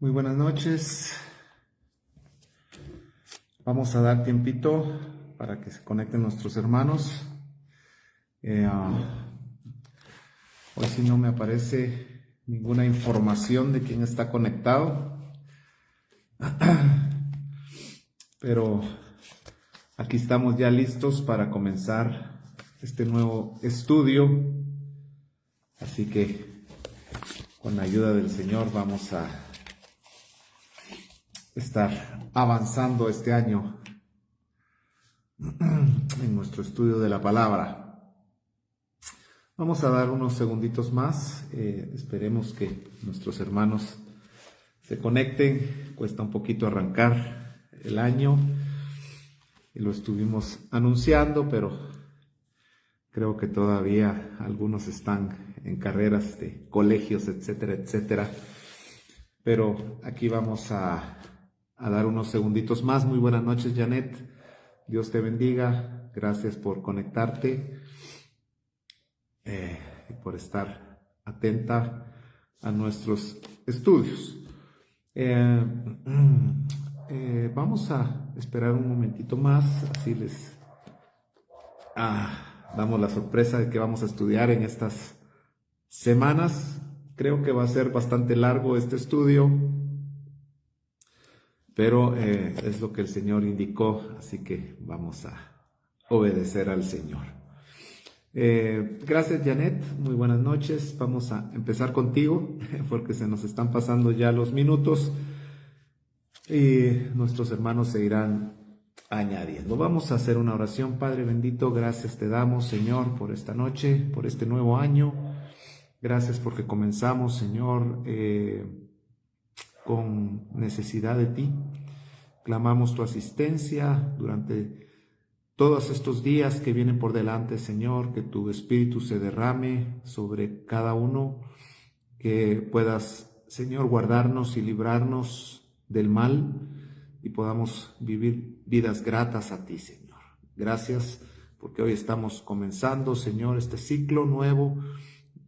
Muy buenas noches. Vamos a dar tiempito para que se conecten nuestros hermanos. Hoy sí no me aparece ninguna información de quién está conectado, pero aquí estamos ya listos para comenzar este nuevo estudio. Así que con la ayuda del Señor vamos a estar avanzando este año en nuestro estudio de la palabra. Vamos a dar unos segunditos más, esperemos que nuestros hermanos se conecten. Cuesta un poquito arrancar el año y lo estuvimos anunciando, pero creo que todavía algunos están en carreras de colegios, etcétera, etcétera. Pero aquí vamos a dar unos segunditos más. Muy buenas noches, Janet. Dios te bendiga. Gracias por conectarte y por estar atenta a nuestros estudios. Vamos a esperar un momentito más, así les damos la sorpresa de que vamos a estudiar en estas semanas. Creo que va a ser bastante largo este estudio, pero es lo que el Señor indicó, así que vamos a obedecer al Señor. Gracias, Janet, muy buenas noches. Vamos a empezar contigo porque se nos están pasando ya los minutos y nuestros hermanos se irán añadiendo. Vamos a hacer una oración. Padre bendito, gracias te damos, Señor, por esta noche, por este nuevo año. Gracias porque comenzamos, Señor, con necesidad de ti. Clamamos tu asistencia durante todos estos días que vienen por delante, Señor, que tu Espíritu se derrame sobre cada uno, que puedas, Señor, guardarnos y librarnos del mal y podamos vivir vidas gratas a ti, Señor. Gracias porque hoy estamos comenzando, Señor, este ciclo nuevo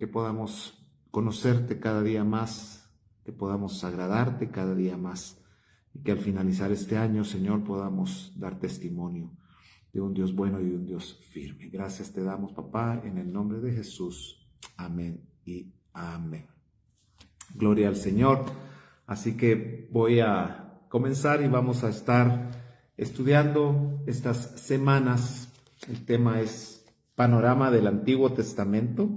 que podamos conocerte cada día más, que podamos agradarte cada día más y que al finalizar este año, Señor, podamos dar testimonio de un Dios bueno y de un Dios firme. Gracias te damos, papá, en el nombre de Jesús. Amén y amén. Gloria al Señor. Así que voy a comenzar y vamos a estar estudiando estas semanas. El tema es panorama del Antiguo Testamento.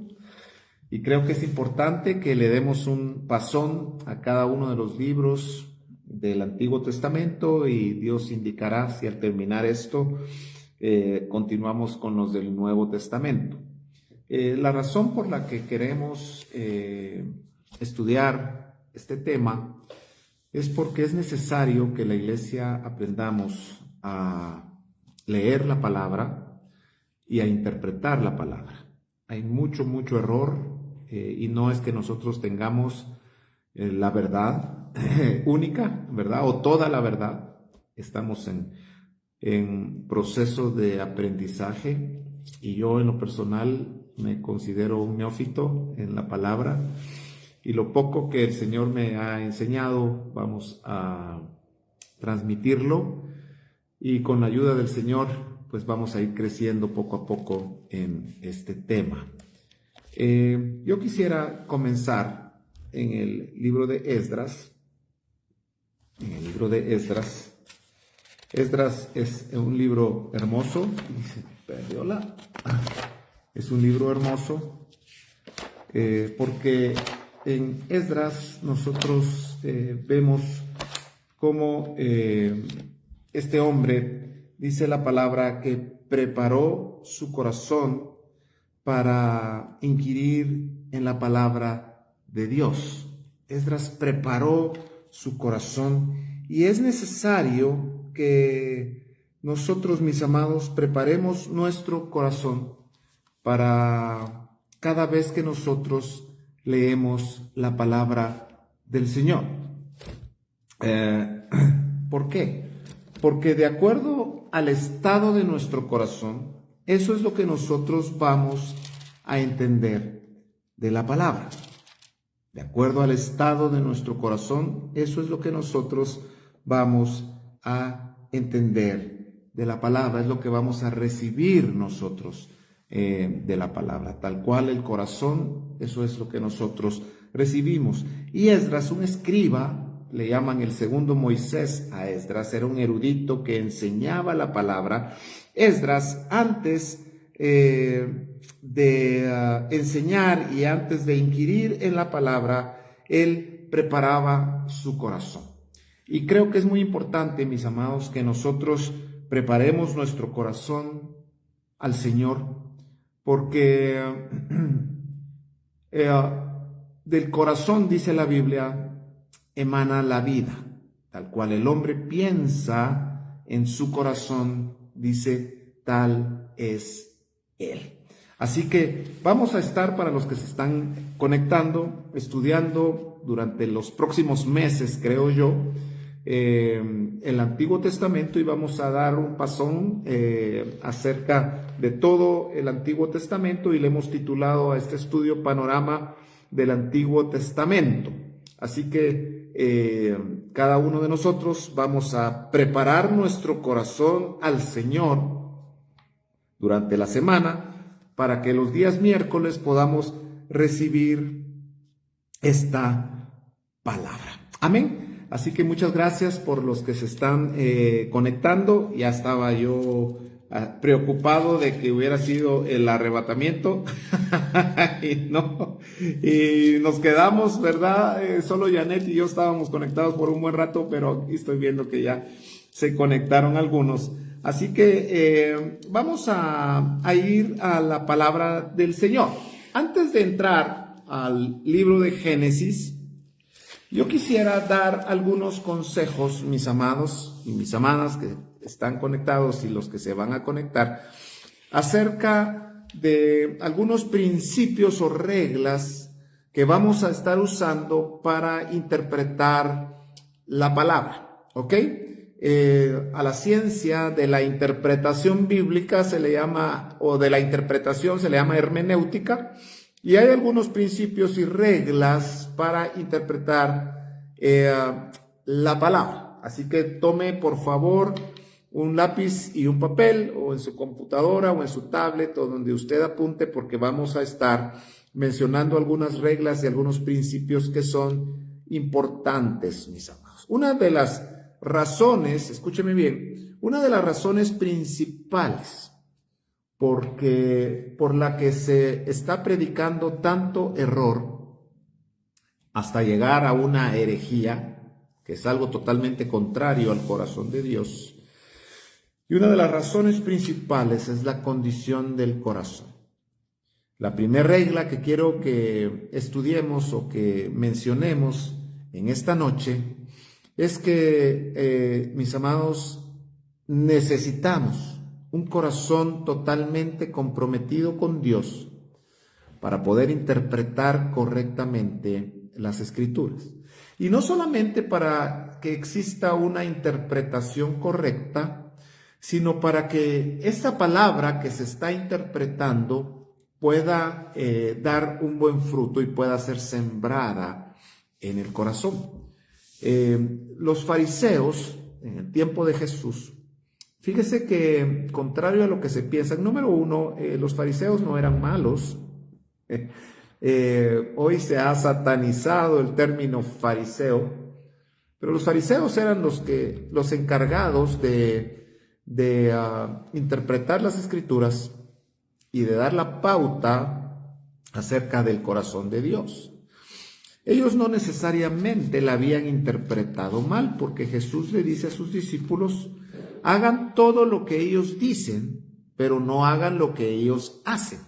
Y creo que es importante que le demos un pasón a cada uno de los libros del Antiguo Testamento y Dios indicará si al terminar esto continuamos con los del Nuevo Testamento. La razón por la que queremos estudiar este tema es porque es necesario que la iglesia aprendamos a leer la palabra y a interpretar la palabra. Hay mucho error y no es que nosotros tengamos la verdad única, ¿verdad? O toda la verdad. Estamos en proceso de aprendizaje y yo en lo personal me considero un neófito en la palabra y lo poco que el Señor me ha enseñado vamos a transmitirlo y con la ayuda del Señor pues vamos a ir creciendo poco a poco en este tema. Yo quisiera comenzar en el libro de Esdras. En el libro de Esdras. Esdras es un libro hermoso. Es un libro hermoso porque en Esdras nosotros vemos cómo este hombre, dice la palabra, que preparó su corazón para inquirir en la palabra de Dios. Esdras preparó su corazón y es necesario que nosotros, mis amados, preparemos nuestro corazón para cada vez que nosotros leemos la palabra del Señor. ¿Por qué? Porque de acuerdo al estado de nuestro corazón, eso es lo que nosotros vamos a entender de la palabra. De acuerdo al estado de nuestro corazón, eso es lo que nosotros vamos a entender de la palabra, es lo que vamos a recibir nosotros de la palabra. Tal cual el corazón, eso es lo que nosotros recibimos. Y Esdras, un escriba, le llaman el segundo Moisés a Esdras, era un erudito que enseñaba la palabra. Esdras, antes de enseñar y antes de inquirir en la palabra, él preparaba su corazón. Y creo que es muy importante, mis amados, que nosotros preparemos nuestro corazón al Señor, porque del corazón, dice la Biblia, emana la vida. Tal cual el hombre piensa en su corazón, dice, tal es él. Así que vamos a estar, para los que se están conectando, estudiando durante los próximos meses, creo yo, el Antiguo Testamento, y vamos a dar un pasón acerca de todo el Antiguo Testamento, y le hemos titulado a este estudio Panorama del Antiguo Testamento. Así que cada uno de nosotros vamos a preparar nuestro corazón al Señor durante la semana para que los días miércoles podamos recibir esta palabra. Amén. Así que muchas gracias por los que se están conectando. Ya estaba yo preocupado de que hubiera sido el arrebatamiento y no, y nos quedamos, ¿verdad? Solo Janet y yo estábamos conectados por un buen rato, pero aquí estoy viendo que ya se conectaron algunos. Así que vamos a ir a la palabra del Señor. Antes de entrar al libro de Génesis, yo quisiera dar algunos consejos, mis amados y mis amadas que están conectados y los que se van a conectar, acerca de algunos principios o reglas que vamos a estar usando para interpretar la palabra, ¿ok? A la ciencia de la interpretación bíblica se le llama, o de la interpretación se le llama hermenéutica, Y hay algunos principios y reglas para interpretar la palabra. Así que tome, por favor, un lápiz y un papel, o en su computadora o en su tablet, o donde usted apunte, porque vamos a estar mencionando algunas reglas y algunos principios que son importantes, mis amados. Una de las razones, escúcheme bien, una de las razones principales por la que se está predicando tanto error hasta llegar a una herejía, que es algo totalmente contrario al corazón de Dios. Y una de las razones principales es la condición del corazón. La primera regla que quiero que estudiemos o que mencionemos en esta noche es que, mis amados, necesitamos un corazón totalmente comprometido con Dios para poder interpretar correctamente las Escrituras. Y no solamente para que exista una interpretación correcta, sino para que esa palabra que se está interpretando pueda dar un buen fruto y pueda ser sembrada en el corazón. Los fariseos, en el tiempo de Jesús, fíjese que, contrario a lo que se piensa, número uno, los fariseos no eran malos. Hoy se ha satanizado el término fariseo, pero los fariseos eran los encargados de interpretar las Escrituras y de dar la pauta acerca del corazón de Dios. Ellos no necesariamente la habían interpretado mal, porque Jesús le dice a sus discípulos: hagan todo lo que ellos dicen, pero no hagan lo que ellos hacen.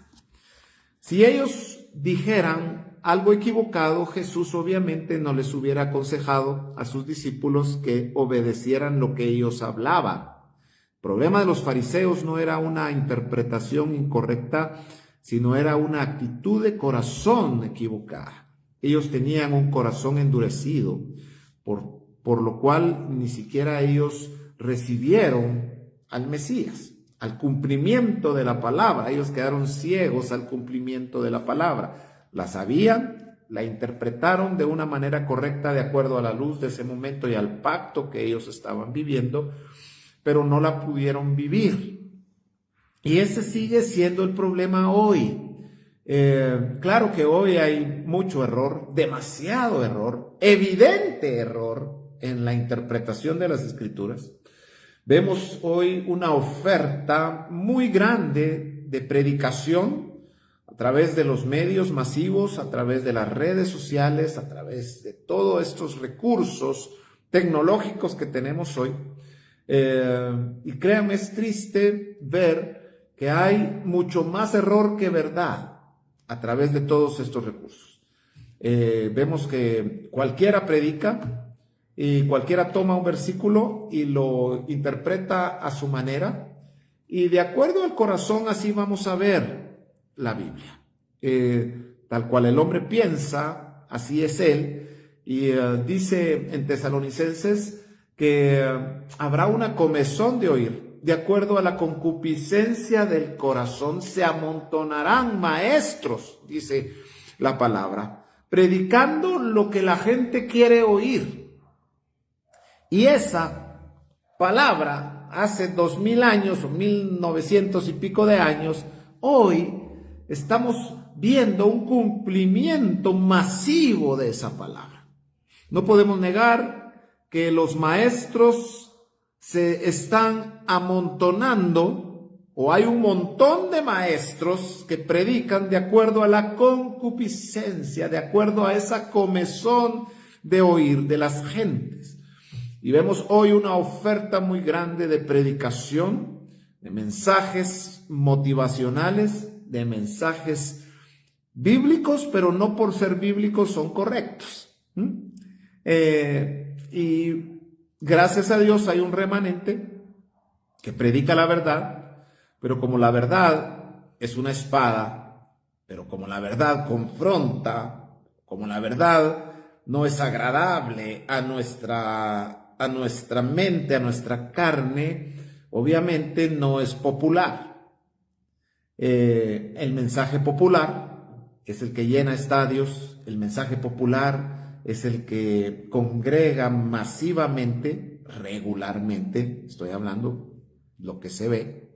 Si ellos dijeran algo equivocado, Jesús obviamente no les hubiera aconsejado a sus discípulos que obedecieran lo que ellos hablaban. El problema de los fariseos no era una interpretación incorrecta, sino era una actitud de corazón equivocada. Ellos tenían un corazón endurecido, por lo cual ni siquiera ellos recibieron al Mesías, al cumplimiento de la palabra. Ellos quedaron ciegos al cumplimiento de la palabra. La sabían, la interpretaron de una manera correcta de acuerdo a la luz de ese momento y al pacto que ellos estaban viviendo, pero no la pudieron vivir. Y ese sigue siendo el problema hoy. Claro que hoy hay mucho error, demasiado error, evidente error en la interpretación de las Escrituras. Vemos hoy una oferta muy grande de predicación a través de los medios masivos, a través de las redes sociales, a través de todos estos recursos tecnológicos que tenemos hoy. Y créanme, es triste ver que hay mucho más error que verdad a través de todos estos recursos. Vemos que cualquiera predica y cualquiera toma un versículo y lo interpreta a su manera, y de acuerdo al corazón así vamos a ver la Biblia. Tal cual el hombre piensa, así es él. Y dice en Tesalonicenses que habrá una comezón de oír. De acuerdo a la concupiscencia del corazón se amontonarán maestros, dice la palabra, predicando lo que la gente quiere oír. Y esa palabra, hace 2000 años o 1900 y pico de años, hoy estamos viendo un cumplimiento masivo de esa palabra. No podemos negar que los maestros se están amontonando, o hay un montón de maestros que predican de acuerdo a la concupiscencia, de acuerdo a esa comezón de oír de las gentes. Y vemos hoy una oferta muy grande de predicación, de mensajes motivacionales, de mensajes bíblicos, pero no por ser bíblicos son correctos. Y gracias a Dios hay un remanente que predica la verdad, pero como la verdad es una espada, pero como la verdad confronta, como la verdad no es agradable a nuestra mente, a nuestra carne, obviamente no es popular. El mensaje popular es el que llena estadios, el mensaje popular es el que congrega masivamente, regularmente, estoy hablando lo que se ve.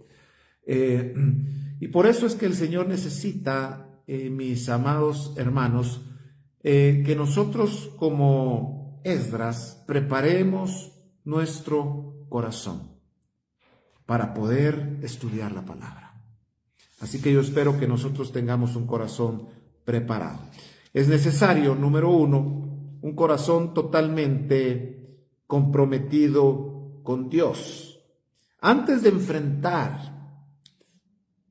Y por eso es que el Señor necesita, mis amados hermanos, que nosotros como Esdras preparemos nuestro corazón para poder estudiar la palabra. Así que yo espero que nosotros tengamos un corazón preparado. Es necesario, número uno, un corazón totalmente comprometido con Dios. Antes de enfrentar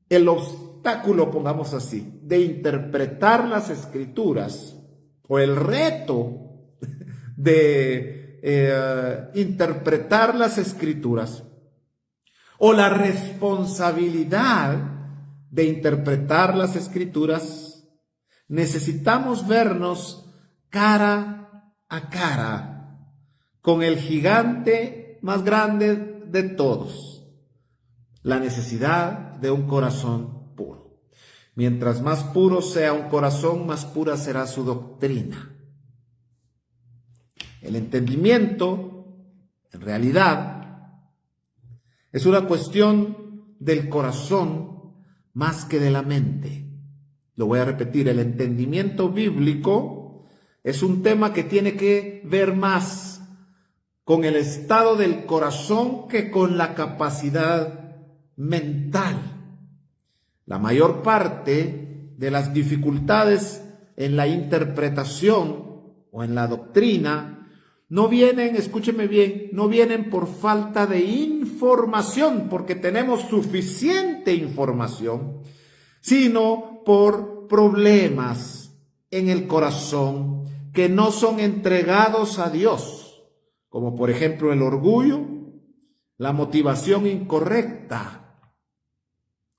el obstáculo, pongamos así, de interpretar las Escrituras, o el reto de interpretar las Escrituras, o la responsabilidad de interpretar las Escrituras, necesitamos vernos cara a cara con el gigante más grande de todos, la necesidad de un corazón puro. Mientras más puro sea un corazón, más pura será su doctrina. El entendimiento, en realidad, es una cuestión del corazón más que de la mente. Lo voy a repetir, el entendimiento bíblico es un tema que tiene que ver más con el estado del corazón que con la capacidad mental. La mayor parte de las dificultades en la interpretación o en la doctrina no vienen, escúcheme bien, no vienen por falta de información, porque tenemos suficiente información, sino por problemas en el corazón que no son entregados a Dios, como por ejemplo el orgullo, la motivación incorrecta,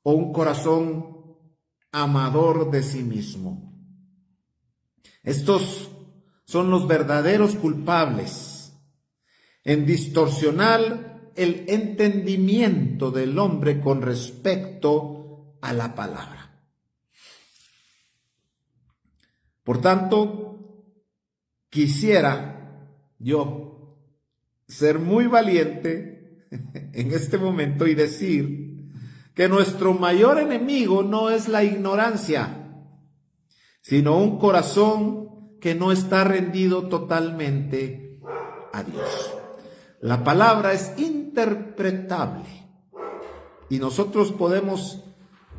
o un corazón amador de sí mismo. Estos son los verdaderos culpables en distorsionar el entendimiento del hombre con respecto a la palabra. Por tanto, quisiera yo ser muy valiente en este momento y decir que nuestro mayor enemigo no es la ignorancia, sino un corazón que no está rendido totalmente a Dios. La palabra es interpretable y nosotros podemos,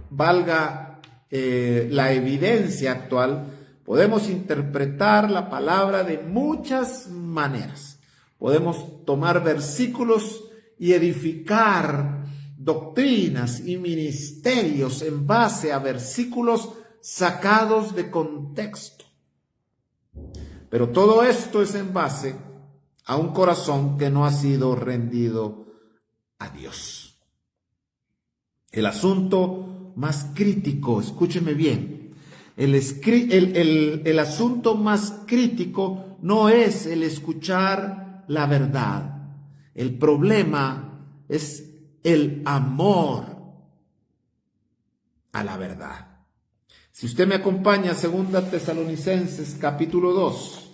valga la evidencia actual, podemos interpretar la palabra de muchas maneras. Podemos tomar versículos y edificar doctrinas y ministerios en base a versículos sacados de contexto. Pero todo esto es en base a un corazón que no ha sido rendido a Dios. El asunto más crítico, escúcheme bien, el asunto más crítico no es el escuchar la verdad. El problema es el amor a la verdad. Si usted me acompaña a 2 Tesalonicenses capítulo 2,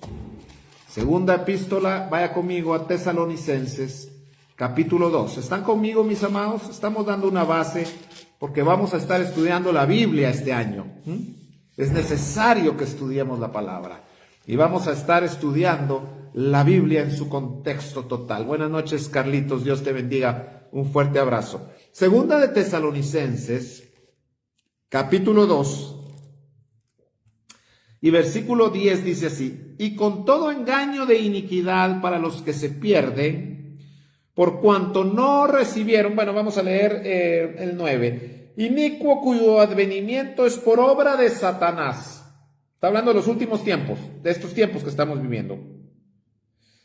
segunda epístola, vaya conmigo a Tesalonicenses capítulo 2. ¿Están conmigo, mis amados? Estamos dando una base porque vamos a estar estudiando la Biblia este año. Es necesario que estudiemos la palabra y vamos a estar estudiando la Biblia en su contexto total. Buenas noches, Carlitos, Dios te bendiga. Un fuerte abrazo. Segunda de Tesalonicenses, capítulo 2, y versículo 10 dice así: y con todo engaño de iniquidad para los que se pierden, por cuanto no recibieron, bueno, vamos a leer el 9, inicuo cuyo advenimiento es por obra de Satanás. Está hablando de los últimos tiempos, de estos tiempos que estamos viviendo.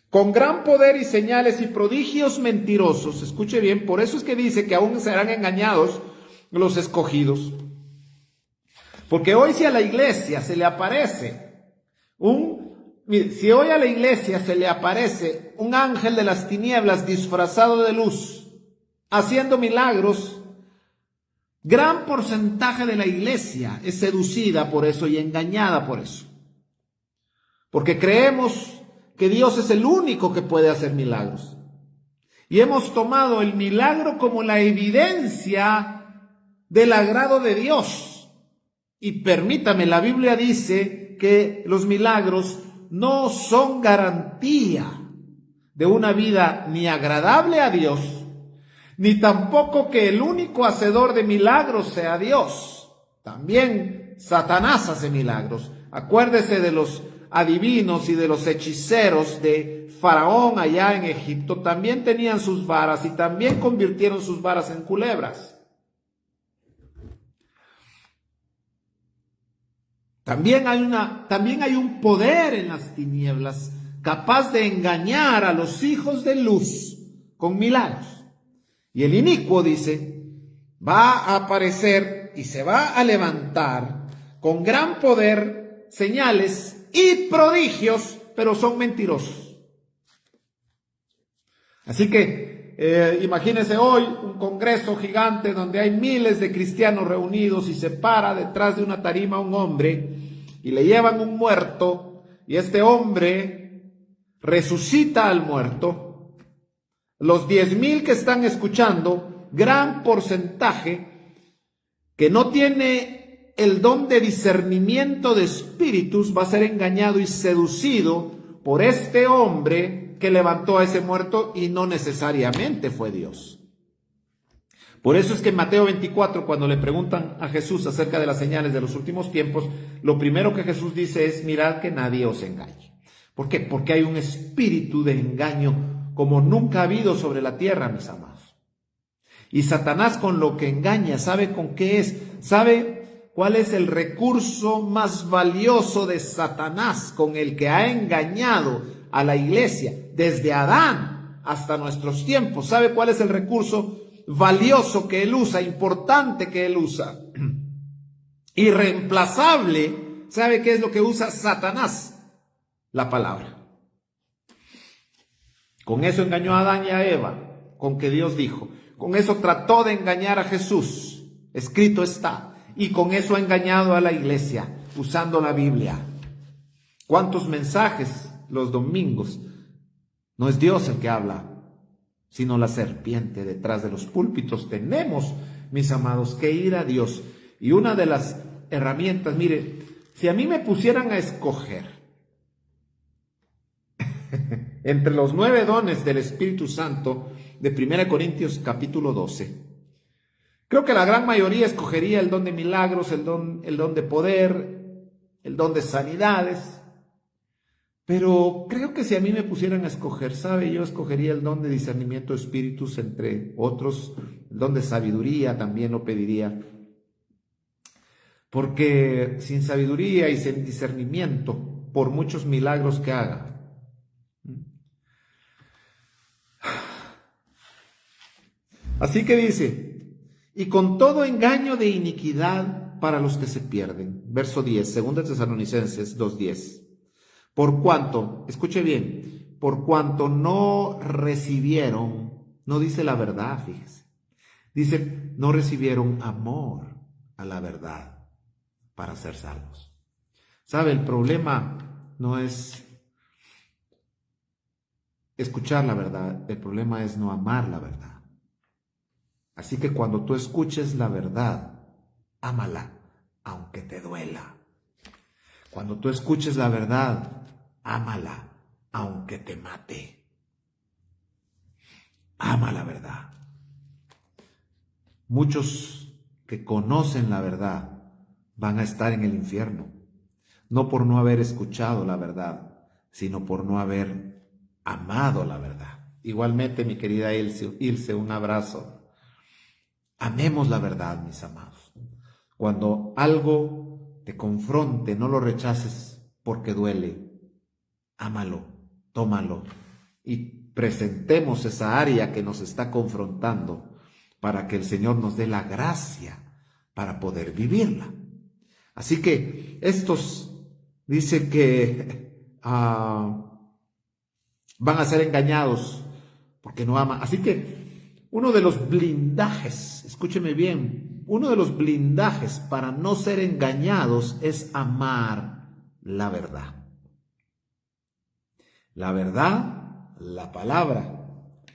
Con gran poder y señales y prodigios mentirosos. Escuche bien, por eso es que dice que aún serán engañados los escogidos. Porque hoy si a la iglesia se le aparece si hoy a la iglesia se le aparece un ángel de las tinieblas disfrazado de luz, haciendo milagros, Gran porcentaje de la iglesia es seducida por eso y engañada por eso. Porque creemos que Dios es el único que puede hacer milagros. Y hemos tomado el milagro como la evidencia del agrado de Dios. Y permítame, la Biblia dice que los milagros no son garantía de una vida ni agradable a Dios, ni tampoco que el único hacedor de milagros sea Dios. También Satanás hace milagros. Acuérdese de los adivinos y de los hechiceros de Faraón allá en Egipto. También tenían sus varas y también convirtieron sus varas en culebras. También hay un poder en las tinieblas capaz de engañar a los hijos de luz con milagros. Y el inicuo, dice, va a aparecer y se va a levantar con gran poder, señales y prodigios, pero son mentirosos. Así que imagínense hoy un congreso gigante donde hay miles de cristianos reunidos y se para detrás de una tarima un hombre y le llevan un muerto y este hombre resucita al muerto. Los 10,000 que están escuchando, gran porcentaje que no tiene el don de discernimiento de espíritus, va a ser engañado y seducido por este hombre que levantó a ese muerto y no necesariamente fue Dios. Por eso es que en Mateo 24, cuando le preguntan a Jesús acerca de las señales de los últimos tiempos, lo primero que Jesús dice es: mirad que nadie os engañe. ¿Por qué? Porque hay un espíritu de engaño como nunca ha habido sobre la tierra, mis amados. Y Satanás con lo que engaña, ¿sabe con qué es? ¿Sabe cuál es el recurso más valioso de Satanás con el que ha engañado a la iglesia desde Adán hasta nuestros tiempos? ¿Sabe cuál es el recurso valioso que él usa, importante que él usa? Irreemplazable. ¿Sabe qué es lo que usa Satanás? La palabra. Con eso engañó a Adán y a Eva, con que Dios dijo. Con eso trató de engañar a Jesús, escrito está. Y con eso ha engañado a la iglesia, usando la Biblia. ¿Cuántos mensajes los domingos? No es Dios el que habla, sino la serpiente detrás de los púlpitos. Tenemos, mis amados, que ir a Dios. Y una de las herramientas, mire, si a mí me pusieran a escoger entre los 9 dones del Espíritu Santo de 1 Corintios capítulo 12, creo que la gran mayoría escogería el don de milagros, el don de poder, el don de sanidades. Pero creo que si a mí me pusieran a escoger, ¿sabe? Yo escogería el don de discernimiento de espíritus, entre otros, el don de sabiduría también lo pediría. Porque sin sabiduría y sin discernimiento, por muchos milagros que haga, así que dice, y con todo engaño de iniquidad para los que se pierden. Verso 10, 2 Tesalonicenses 2:10. Por cuanto, escuche bien, por cuanto no recibieron, no dice la verdad, fíjese. Dice, no recibieron amor a la verdad para ser salvos. ¿Sabe? El problema no es escuchar la verdad, el problema es no amar la verdad. Así que cuando tú escuches la verdad, ámala, aunque te duela. Cuando tú escuches la verdad, ámala, aunque te mate. Ama la verdad. Muchos que conocen la verdad van a estar en el infierno, no por no haber escuchado la verdad, sino por no haber amado la verdad. Igualmente, mi querida Ilse, un abrazo. Amemos la verdad, mis amados. Cuando algo te confronte, no lo rechaces porque duele. Ámalo, tómalo y presentemos esa área que nos está confrontando para que el Señor nos dé la gracia para poder vivirla. Así que estos dice que van a ser engañados porque no aman. Así que uno de los blindajes, escúcheme bien, uno de los blindajes para no ser engañados es amar la verdad. La verdad, la palabra,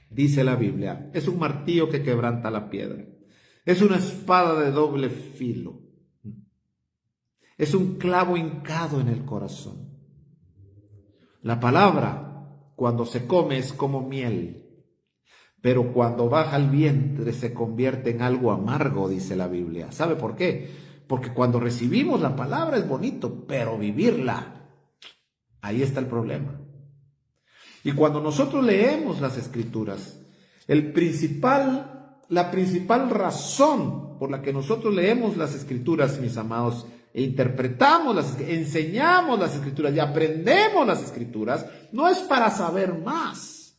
dice la Biblia, es un martillo que quebranta la piedra. Es una espada de doble filo. Es un clavo hincado en el corazón. La palabra, cuando se come, es como miel, pero cuando baja al vientre se convierte en algo amargo, dice la Biblia. ¿Sabe por qué? Porque cuando recibimos la palabra es bonito, pero vivirla, ahí está el problema. Y cuando nosotros leemos las Escrituras, la principal razón por la que nosotros leemos las Escrituras, mis amados, e interpretamos enseñamos las Escrituras y aprendemos las Escrituras, no es para saber más,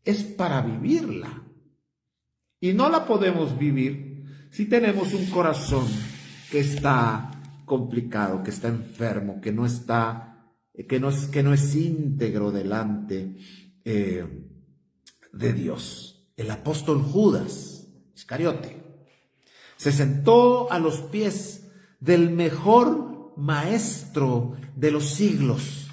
es para vivirla. Y no la podemos vivir si tenemos un corazón que está complicado, que está enfermo, que no es íntegro delante de Dios. El apóstol Judas Iscariote se sentó a los pies del mejor maestro de los siglos,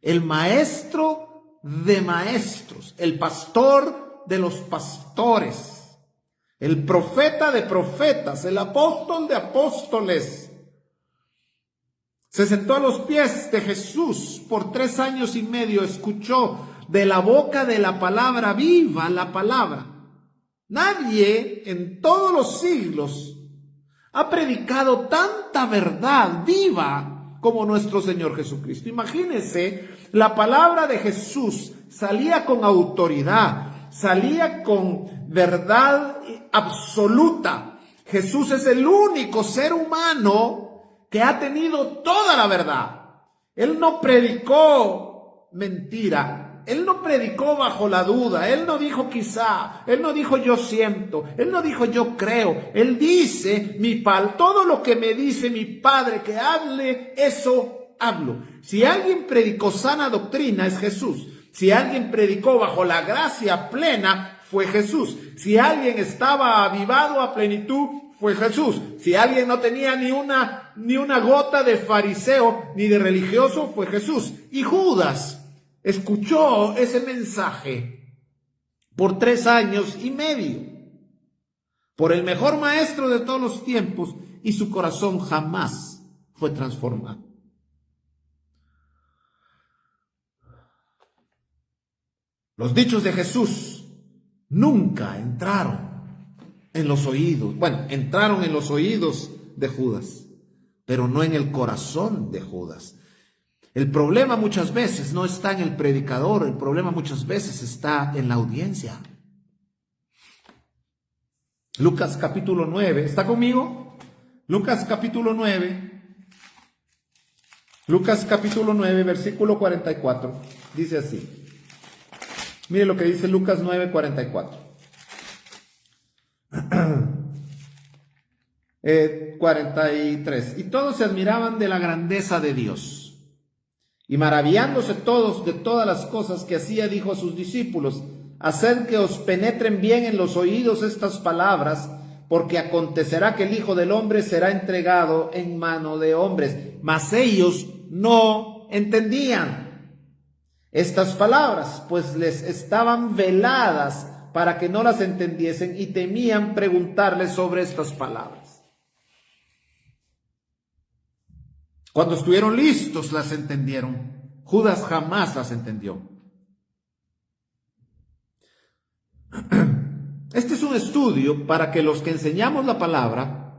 el maestro de maestros, el pastor de los pastores, el profeta de profetas, el apóstol de apóstoles. Se sentó a los pies de Jesús por 3 años y medio, escuchó de la boca de la palabra viva, la palabra. Nadie en todos los siglos ha predicado tanta verdad viva como nuestro Señor Jesucristo. Imagínense, la palabra de Jesús salía con autoridad, salía con verdad absoluta. Jesús es el único ser humano que ha tenido toda la verdad. Él no predicó mentira. Él no predicó bajo la duda, Él no dijo quizá, Él no dijo yo siento, Él no dijo yo creo. Él dice, todo lo que me dice mi Padre que hable, eso hablo. Si alguien predicó sana doctrina, es Jesús. Si alguien predicó bajo la gracia plena, fue Jesús. Si alguien estaba avivado a plenitud, fue Jesús. Si alguien no tenía ni una gota de fariseo ni de religioso, fue Jesús. Y Judas escuchó ese mensaje por 3 años y medio, por el mejor maestro de todos los tiempos, y su corazón jamás fue transformado. Los dichos de Jesús nunca entraron en los oídos. Bueno, entraron en los oídos de Judas, pero no en el corazón de Judas. El problema muchas veces no está en el predicador, el problema muchas veces está en la audiencia. Lucas capítulo 9, ¿está conmigo? Lucas capítulo 9, versículo 44, dice así. Mire lo que dice Lucas 9, 44. 43. Y todos se admiraban de la grandeza de Dios. Y maravillándose todos de todas las cosas que hacía, dijo a sus discípulos: haced que os penetren bien en los oídos estas palabras, porque acontecerá que el Hijo del Hombre será entregado en mano de hombres. Mas ellos no entendían estas palabras, pues les estaban veladas para que no las entendiesen, y temían preguntarles sobre estas palabras. Cuando estuvieron listos las entendieron. Judas jamás las entendió. Este es un estudio para que los que enseñamos la palabra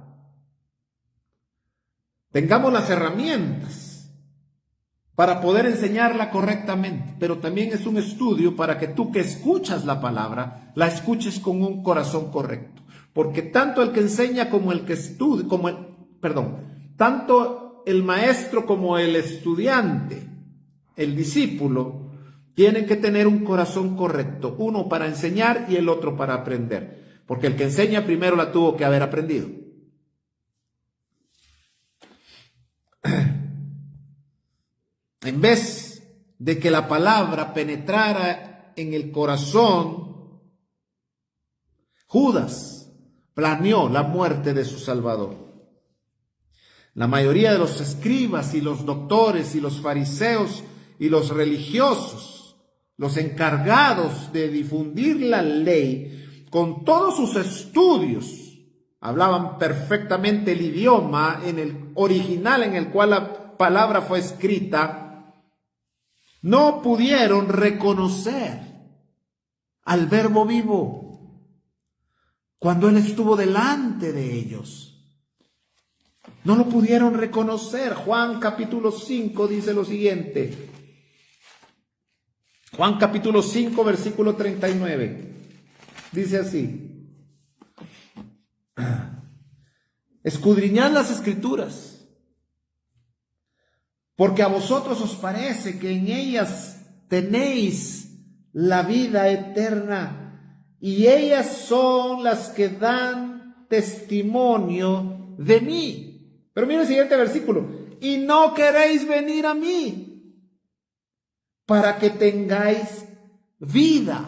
tengamos las herramientas para poder enseñarla correctamente, pero también es un estudio para que tú que escuchas la palabra, la escuches con un corazón correcto, porque tanto el que enseña como el que estudia, tanto el maestro como el estudiante, el discípulo, tienen que tener un corazón correcto, uno para enseñar y el otro para aprender, porque el que enseña primero la tuvo que haber aprendido. En vez de que la palabra penetrara en el corazón, Judas planeó la muerte de su Salvador. La mayoría de los escribas y los doctores y los fariseos y los religiosos, los encargados de difundir la ley, con todos sus estudios, hablaban perfectamente el idioma en el original en el cual la palabra fue escrita, no pudieron reconocer al Verbo vivo cuando Él estuvo delante de ellos. No lo pudieron reconocer. Juan capítulo 5 dice lo siguiente. Juan capítulo 5 versículo 39. Dice así: escudriñad las Escrituras, porque a vosotros os parece que en ellas tenéis la vida eterna, y ellas son las que dan testimonio de mí. Pero mira el siguiente versículo: y no queréis venir a mí para que tengáis vida.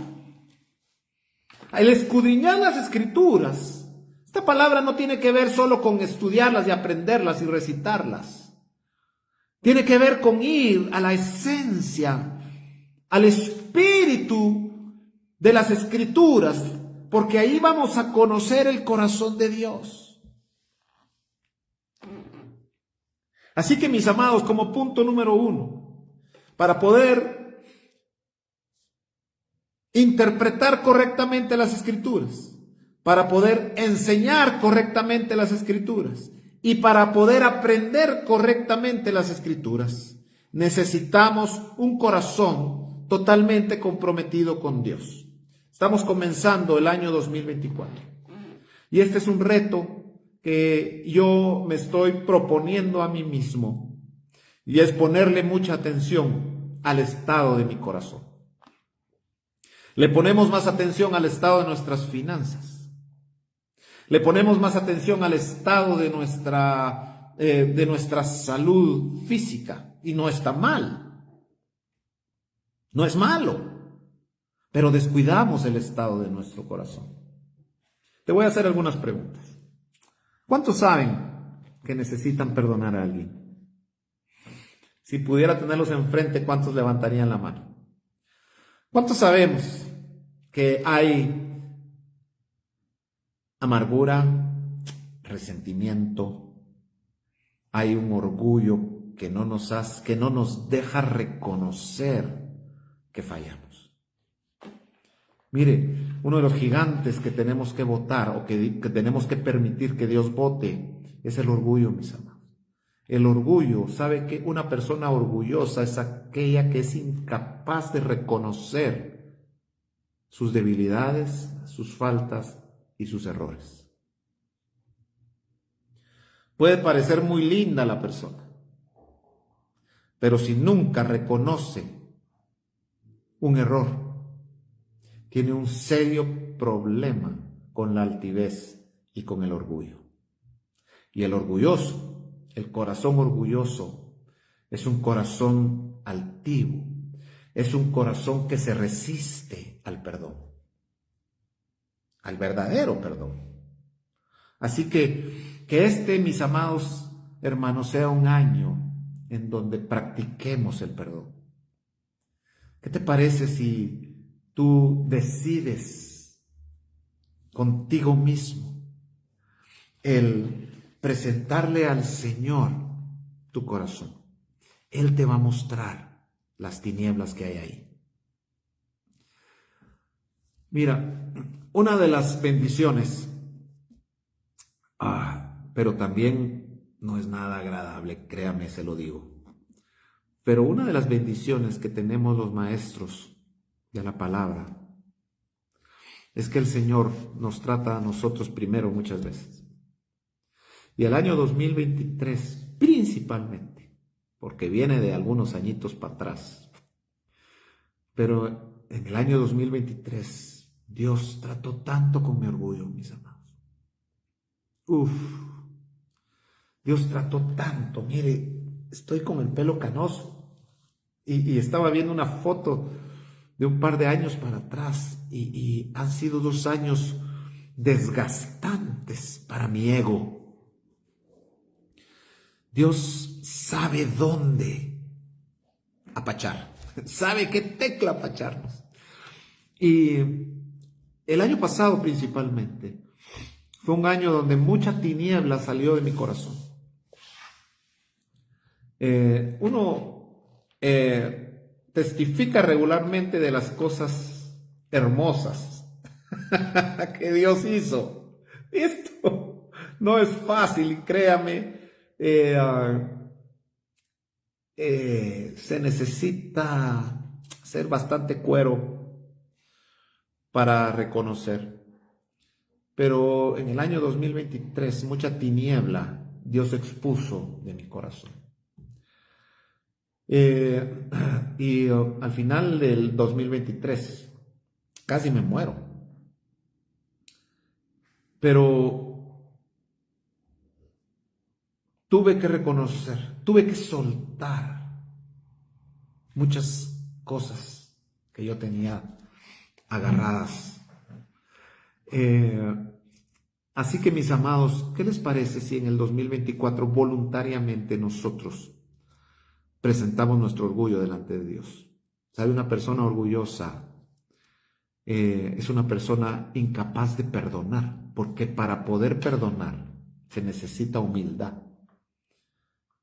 El escudriñar las Escrituras, esta palabra no tiene que ver solo con estudiarlas y aprenderlas y recitarlas. Tiene que ver con ir a la esencia, al espíritu de las Escrituras, porque ahí vamos a conocer el corazón de Dios. Así que, mis amados, como punto número 1, para poder interpretar correctamente las Escrituras, para poder enseñar correctamente las Escrituras y para poder aprender correctamente las Escrituras, necesitamos un corazón totalmente comprometido con Dios. Estamos comenzando el año 2024 y este es un reto que yo me estoy proponiendo a mí mismo, y es ponerle mucha atención al estado de mi corazón. Le ponemos más atención al estado de nuestras finanzas. Le ponemos más atención al estado de nuestra salud física, y no está mal. No es malo, pero descuidamos el estado de nuestro corazón. Te voy a hacer algunas preguntas. ¿Cuántos saben que necesitan perdonar a alguien? Si pudiera tenerlos enfrente, ¿cuántos levantarían la mano? ¿Cuántos sabemos que hay amargura, resentimiento, hay un orgullo que no nos deja reconocer que fallamos? Mire, uno de los gigantes que tenemos que votar o que tenemos que permitir que Dios vote es el orgullo, mis amados. El orgullo, ¿sabe qué? Una persona orgullosa es aquella que es incapaz de reconocer sus debilidades, sus faltas y sus errores. Puede parecer muy linda la persona, pero si nunca reconoce un error, tiene un serio problema con la altivez y con el orgullo. Y el orgulloso, el corazón orgulloso, es un corazón altivo, es un corazón que se resiste al perdón, al verdadero perdón. Así que mis amados hermanos, sea un año en donde practiquemos el perdón. ¿Qué te parece si tú decides contigo mismo el presentarle al Señor tu corazón? Él te va a mostrar las tinieblas que hay ahí. Mira, una de las bendiciones, pero también no es nada agradable, créame, se lo digo, pero una de las bendiciones que tenemos los maestros de la palabra es que el Señor nos trata a nosotros primero muchas veces. Y el año 2023 principalmente, porque viene de algunos añitos para atrás, pero en el año 2023 Dios trató tanto con mi orgullo, mis amados. Dios trató tanto. Mire, estoy con el pelo canoso y estaba viendo una foto de un par de años para atrás y han sido 2 años desgastantes para mi ego. Dios sabe dónde apachar, sabe qué tecla apacharnos. Y el año pasado principalmente fue un año donde mucha tiniebla salió de mi corazón. Uno testifica regularmente de las cosas hermosas que Dios hizo. Esto no es fácil, y créame, se necesita ser bastante cuero para reconocer. Pero en el año 2023, mucha tiniebla Dios expuso de mi corazón. Y al final del 2023, casi me muero. Pero tuve que reconocer, tuve que soltar muchas cosas que yo tenía agarradas. Así que, mis amados, ¿qué les parece si en el 2024 voluntariamente nosotros presentamos nuestro orgullo delante de Dios? ¿Sabe? Una persona orgullosa es una persona incapaz de perdonar, porque para poder perdonar se necesita humildad.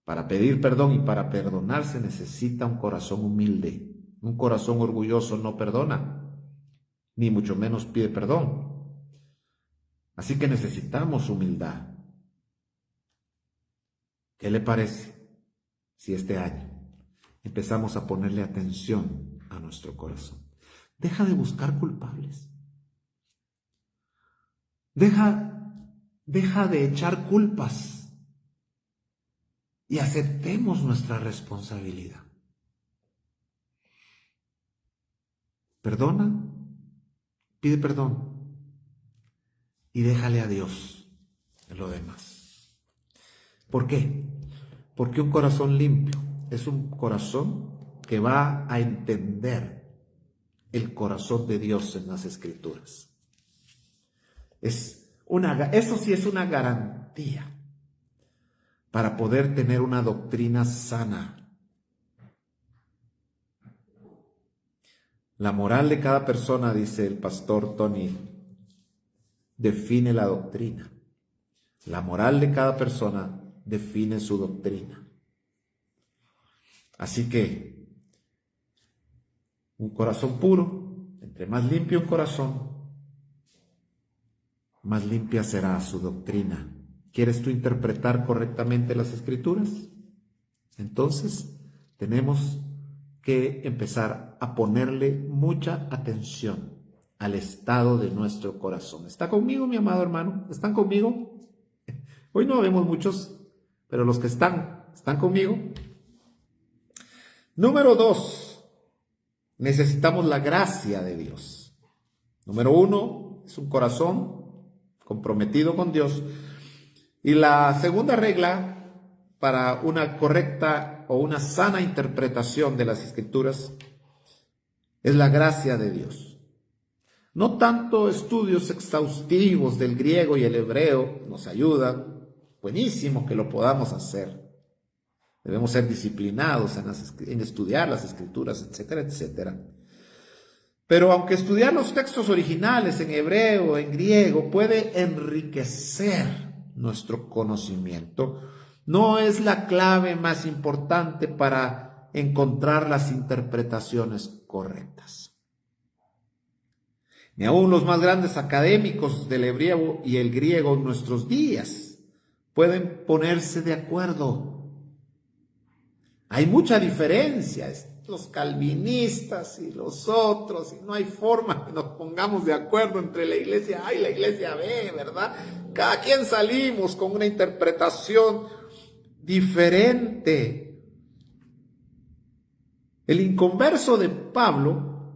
Para pedir perdón y para perdonar se necesita un corazón humilde. Un corazón orgulloso no perdona, ni mucho menos pide perdón. Así que necesitamos humildad. ¿Qué le parece si este año empezamos a ponerle atención a nuestro corazón? Deja de buscar culpables. Deja de echar culpas y aceptemos nuestra responsabilidad. Perdona, pide perdón y déjale a Dios lo demás. ¿Por qué? Porque un corazón limpio es un corazón que va a entender el corazón de Dios en las Escrituras. Eso sí es una garantía para poder tener una doctrina sana. La moral de cada persona, dice el pastor Tony, define la doctrina. La moral de cada persona define su doctrina. Así que un corazón puro, entre más limpio un corazón, más limpia será su doctrina. ¿Quieres tú interpretar correctamente las Escrituras? Entonces tenemos que empezar a ponerle mucha atención al estado de nuestro corazón. ¿Está conmigo, mi amado hermano? ¿Están conmigo? Hoy no vemos muchos, pero los que ¿están conmigo? Número 2, necesitamos la gracia de Dios. Número 1, es un corazón comprometido con Dios. Y la segunda regla para una correcta o una sana interpretación de las Escrituras es la gracia de Dios. No tanto estudios exhaustivos del griego y el hebreo nos ayudan, buenísimo que lo podamos hacer. Debemos ser disciplinados en estudiar las Escrituras, etcétera, etcétera. Pero aunque estudiar los textos originales en hebreo, en griego, puede enriquecer nuestro conocimiento, no es la clave más importante para encontrar las interpretaciones correctas. Ni aún los más grandes académicos del hebreo y el griego en nuestros días pueden ponerse de acuerdo. Hay mucha diferencia, los calvinistas y los otros, y no hay forma que nos pongamos de acuerdo entre la iglesia A y la iglesia B, ¿verdad? Cada quien salimos con una interpretación diferente. El inconverso de Pablo,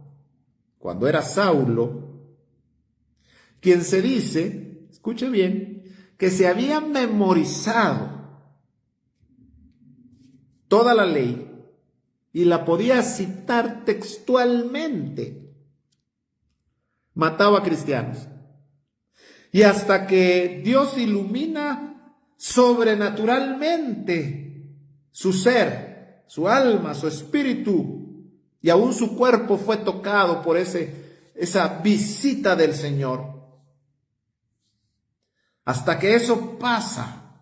cuando era Saulo, quien se dice, escuche bien, que se había memorizado toda la ley y la podía citar textualmente, mataba a cristianos. Y hasta que Dios ilumina sobrenaturalmente su ser, su alma, su espíritu, y aún su cuerpo fue tocado por esa visita del Señor. Hasta que eso pasa,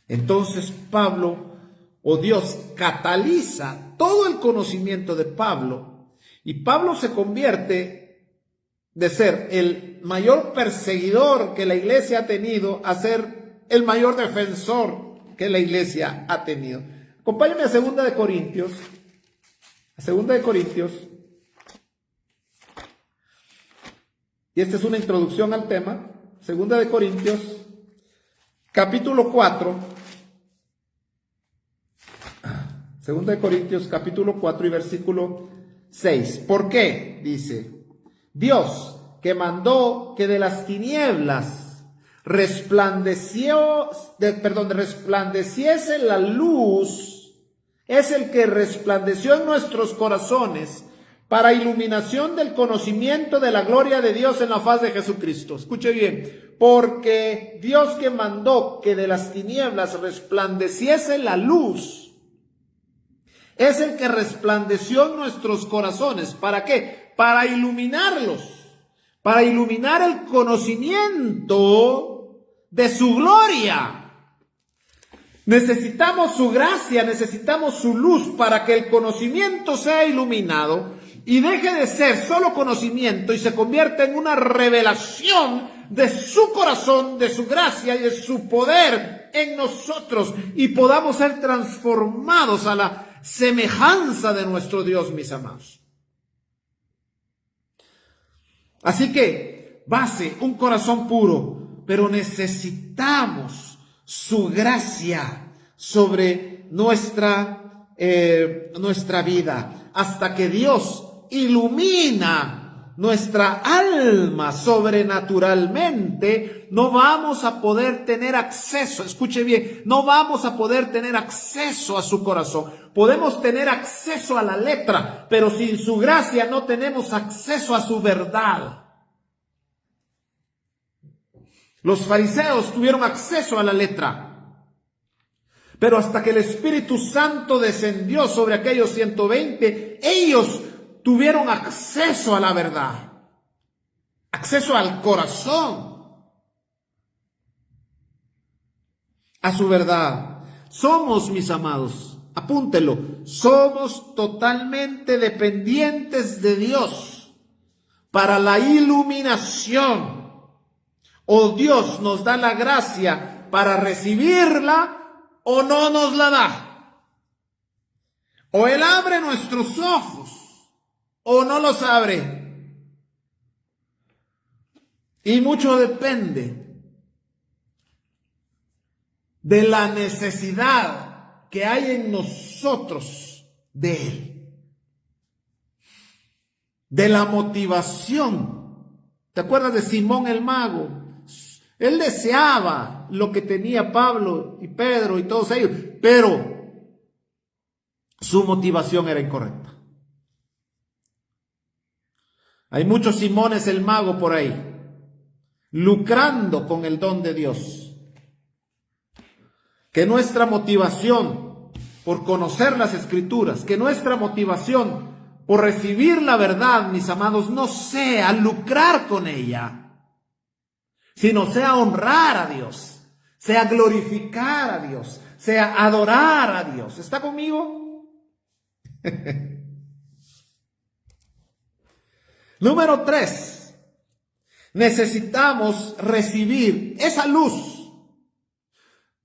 entonces Pablo o Dios cataliza todo el conocimiento de Pablo, y Pablo se convierte de ser el mayor perseguidor que la iglesia ha tenido a ser el mayor defensor que la iglesia ha tenido. Acompáñame a 2 de Corintios. A 2 de Corintios. Y esta es una introducción al tema. 2 de Corintios, capítulo 4. 2 de Corintios, capítulo 4 y versículo 6. ¿Por qué? Dice: Dios, que mandó que de las tinieblas resplandeciese la luz, es el que resplandeció en nuestros corazones para iluminación del conocimiento de la gloria de Dios en la faz de Jesucristo. Escuche bien, porque Dios que mandó que de las tinieblas resplandeciese la luz, es el que resplandeció en nuestros corazones. ¿Para qué? Para iluminarlos, para iluminar el conocimiento de su gloria. Necesitamos su gracia, necesitamos su luz para que el conocimiento sea iluminado y deje de ser solo conocimiento y se convierta en una revelación de su corazón, de su gracia y de su poder en nosotros, y podamos ser transformados a la semejanza de nuestro Dios, mis amados. Así que, base, un corazón puro, pero necesitamos su gracia sobre nuestra vida, hasta que Dios ilumina nuestra alma sobrenaturalmente. No vamos a poder tener acceso, escuche bien, no vamos a poder tener acceso a su corazón. Podemos tener acceso a la letra, pero sin su gracia no tenemos acceso a su verdad. Los fariseos tuvieron acceso a la letra, pero hasta que el Espíritu Santo descendió sobre aquellos 120, ellos tuvieron acceso a la verdad, acceso al corazón, a su verdad. Somos, mis amados, apúntelo, somos totalmente dependientes de Dios para la iluminación. O Dios nos da la gracia para recibirla, o no nos la da. O Él abre nuestros ojos, o no los abre. Y mucho depende de la necesidad que hay en nosotros de Él, de la motivación. ¿Te acuerdas de Simón el mago? Él deseaba lo que tenía Pablo y Pedro y todos ellos, pero su motivación era incorrecta. Hay muchos Simones el mago por ahí, lucrando con el don de Dios. Que nuestra motivación por conocer las Escrituras, que nuestra motivación por recibir la verdad, mis amados, no sea lucrar con ella, sino sea honrar a Dios, sea glorificar a Dios, sea adorar a Dios. ¿Está conmigo? Número 3, necesitamos recibir esa luz,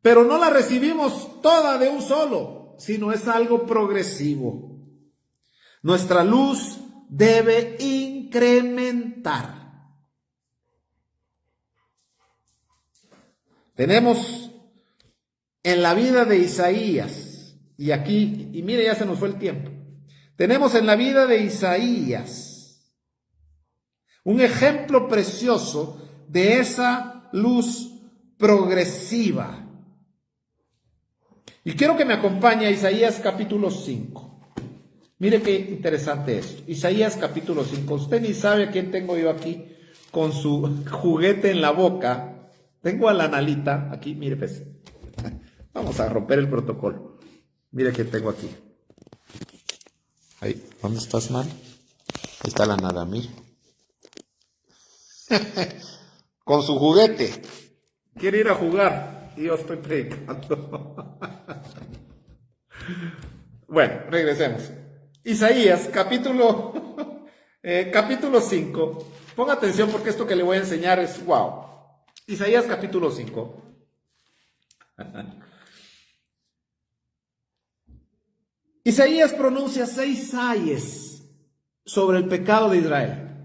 pero no la recibimos toda de un solo, sino es algo progresivo. Nuestra luz debe incrementar. Tenemos en la vida de Isaías, y aquí, y mire, ya se nos fue el tiempo. Tenemos en la vida de Isaías un ejemplo precioso de esa luz progresiva. Y quiero que me acompañe a Isaías capítulo 5. Mire qué interesante esto. Isaías capítulo 5. Usted ni sabe a quién tengo yo aquí con su juguete en la boca. Tengo a la Analita aquí, mire pues. Vamos a romper el protocolo. Mire que tengo aquí. Ahí, ¿dónde estás, Mal? Ahí está la Nada, mire. Con su juguete. Quiere ir a jugar. Y yo estoy predicando. Bueno, regresemos. Isaías, capítulo 5. Ponga atención porque esto que le voy a enseñar es wow. Isaías capítulo 5. Isaías pronuncia 6 ayes sobre el pecado de Israel.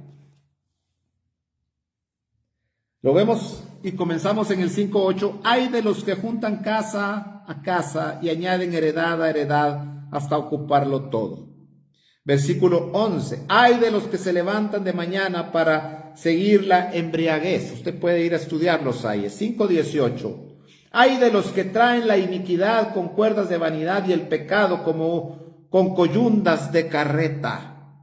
Lo vemos y comenzamos en el 5:8. Ay de los que juntan casa a casa y añaden heredad a heredad hasta ocuparlo todo. Versículo 11. Ay de los que se levantan de mañana para seguir la embriaguez. Usted puede ir a estudiar los ayes. 5:18. Ay de los que traen la iniquidad con cuerdas de vanidad y el pecado como con coyundas de carreta.